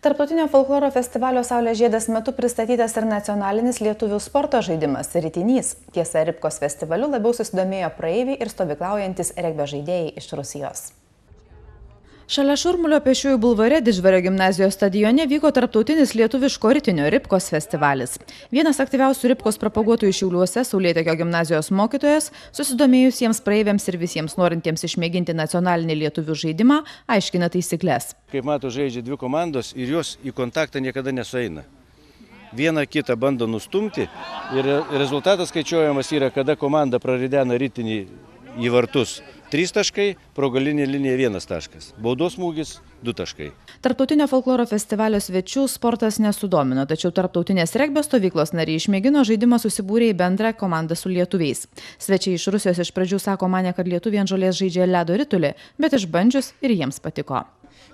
Tarptautinio folkloro festivalio Saulės žiedas metu pristatytas ir nacionalinis lietuvių sporto žaidimas ritinys. Tiesa, Ribkos festivaliu labiau susidomėjo praeiviai ir stovyklaujantis regbio žaidėjai iš Rusijos. Šalia Šurmulio pėsčiųjų bulvare Didždvario gimnazijos stadione vyko tarptautinis lietuviško ritinio Ribkos festivalis. Vienas aktyviausių Ribkos propaguotojų Šiauliuose, Saulėtekio gimnazijos mokytojas, susidomėjusiems praeiviams ir visiems norintiems išmėginti nacionalinį lietuvių žaidimą, aiškina taisyklės. Kaip mato, žaidžia dvi komandos ir jos į kontaktą niekada nesueina. Vieną kitą bando nustumti ir rezultatas skaičiuojamas yra, kada komanda praridena ritinį į vartus 3 taškai, pro galinę liniją 1 taškas. Baudos smūgis 2 taškai. Tarptautinio folkloro festivalio svečių sportas nesudomino, tačiau tarptautinės regbio stovyklos nariai išmėgino žaidimą susibūrė į bendrą komandą su lietuviais. Svečiai iš Rusijos iš pradžių sako, manė, kad lietuviai ant žolės žaidžia ledo ritulį, bet išbandžius ir jiems patiko.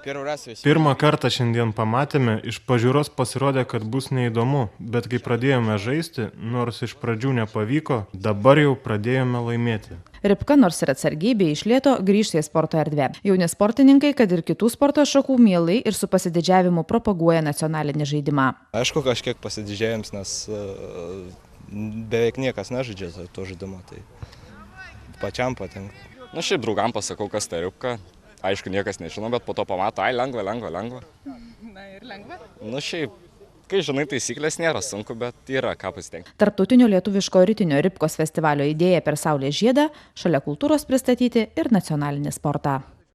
Pirmą kartą šiandien pamatėme, iš pažiūros pasirodė, kad bus neįdomu, bet kai pradėjome žaisti, nors iš pradžių nepavyko, dabar jau pradėjome laimėti. Ribka, nors ir atsargiai bei iš lėto, grįžta į sporto erdvę. Jauni sportininkai, kad ir kitų sporto šakų mielai ir su pasididžiavimu propaguoja nacionalinį žaidimą. Aišku, kažkiek pasididžiavims, nes beveik niekas nežaidžia to žaidimo, tai pačiam patinka. Na šiaip draugam pasakau, kas tai Ribka. Aišku, niekas nežino, bet po to pamato, lengva. Na ir lengva? Nu šiaip, kai žinai taisyklės, nėra sunku, bet yra ką pasitengti. Tarptautinio lietuviško ritinio Ribkos festivalio idėja per Saulės žiedą šalia kultūros pristatyti ir nacionalinį sportą.